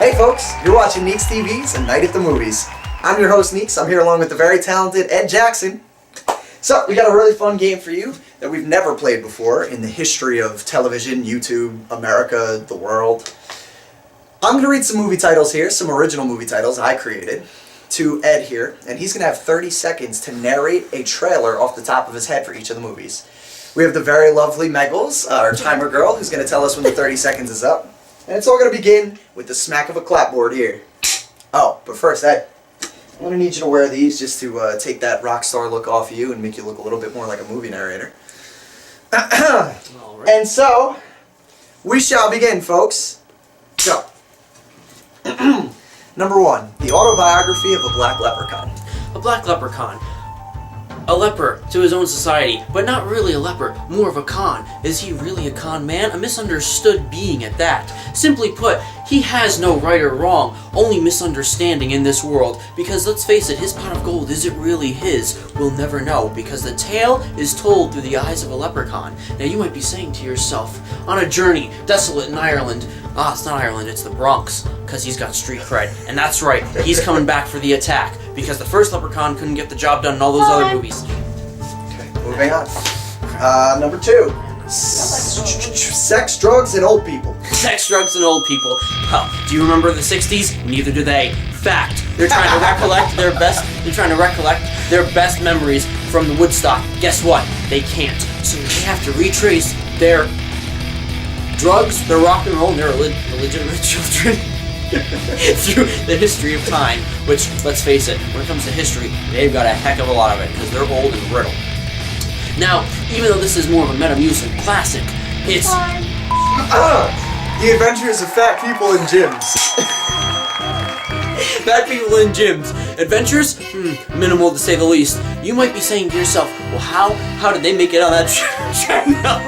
Hey folks, you're watching Neeks TV's A Night at the Movies. I'm your host Neeks. I'm here along with the very talented Ed Jackson. So, we got a really fun game for you that we've never played before in the history of television, YouTube, America, the world. I'm going to read some movie titles here, some original movie titles I created, to Ed here, and he's going to have 30 seconds to narrate a trailer off the top of his head for each of the movies. We have the very lovely Megals, our timer girl, who's going to tell us when the 30 seconds is up. And it's all going to begin with the smack of a clapboard here. Oh, but first, Ed, I'm going to need you to wear these just to take that rock star look off you and make you look a little bit more like a movie narrator. And so, we shall begin, folks. Go. Number 1, the autobiography of a black leprechaun. A black leprechaun. A leper to his own society, but not really a leper, more of a con. Is he really a con man? A misunderstood being at that. Simply put, he has no right or wrong, only misunderstanding in this world. Because let's face it, his pot of gold, is it really his? We'll never know, because the tale is told through the eyes of a leprechaun. Now you might be saying to yourself, on a journey, desolate in Ireland, it's not Ireland, it's the Bronx, because he's got street cred. And that's right, he's coming back for the attack, because the first leprechaun couldn't get the job done in all those other movies. Okay, moving on. Number 2, sex, drugs, and old people. Sex, drugs, and old people. Well, do you remember the 60s? Neither do they. Fact, they're trying to recollect their best memories from the Woodstock. Guess what? They can't. So they have to retrace their drugs, their rock and roll, and their illegitimate children through the history of time, which, let's face it, when it comes to history, they've got a heck of a lot of it, because they're old and brittle. Now, even though this is more of a Metamucil classic, it's... The Adventures of Fat People in Gyms. Fat people in gyms. Adventures? Minimal to say the least. You might be saying to yourself, well, how did they make it on that treadmill?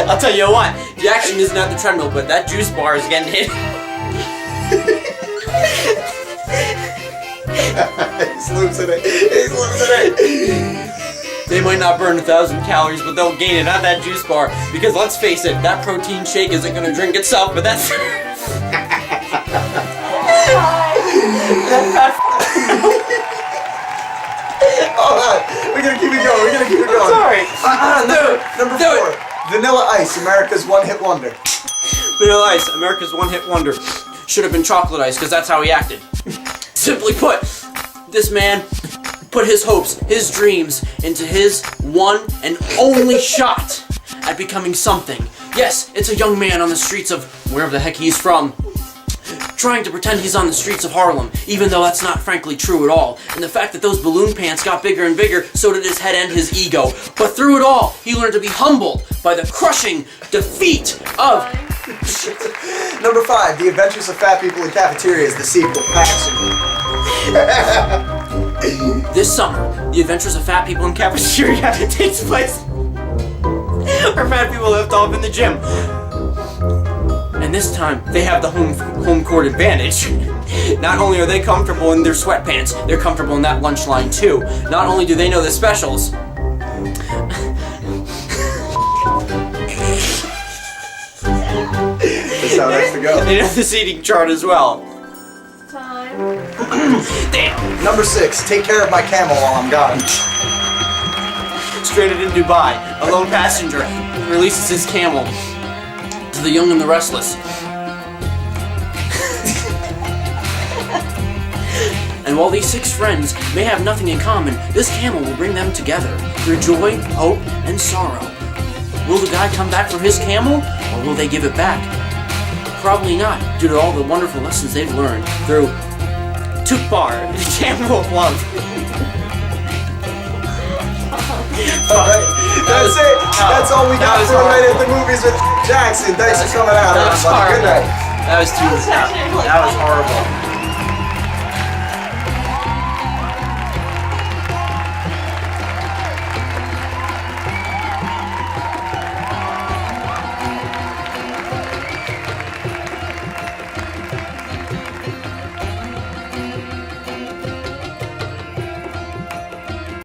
I'll tell you what, the action isn't at the treadmill, but that juice bar is getting hit. He's losing it. They might not burn 1,000 calories, but they'll gain it on that juice bar. Because let's face it, that protein shake isn't going to drink itself, but that's... Hold on, we're gonna keep it going. Sorry. Number 4, Vanilla Ice, America's one-hit wonder. Vanilla Ice, America's one-hit wonder. Should have been Chocolate Ice, because that's how he acted. Simply put, this man put his hopes, his dreams, into his one and only shot at becoming something. Yes, it's a young man on the streets of wherever the heck he's from, trying to pretend he's on the streets of Harlem, even though that's not frankly true at all. And the fact that those balloon pants got bigger and bigger, so did his head and his ego. But through it all, he learned to be humbled by the crushing defeat of... Number 5, The Adventures of Fat People in Cafeteria is the sequel. This summer, The Adventures of Fat People in Cafeteria takes place where fat people left off in the gym. And this time, they have the home court advantage. Not only are they comfortable in their sweatpants, they're comfortable in that lunch line too. Not only do they know the specials, That's how it has to go. they know the seating chart as well. Damn. Number 6, Take Care of My Camel While I'm Gone. Stranded in Dubai, a lone passenger releases his camel to the young and the restless. And while these 6 friends may have nothing in common, this camel will bring them together through joy, hope, and sorrow. Will the guy come back for his camel, or will they give it back? Probably not, due to all the wonderful lessons they've learned through Tukbar, the camel of love. Alright, that's it. That's all we got for A Night at the Movies with Jackson. Thanks for coming out, everybody. Good night. That was horrible.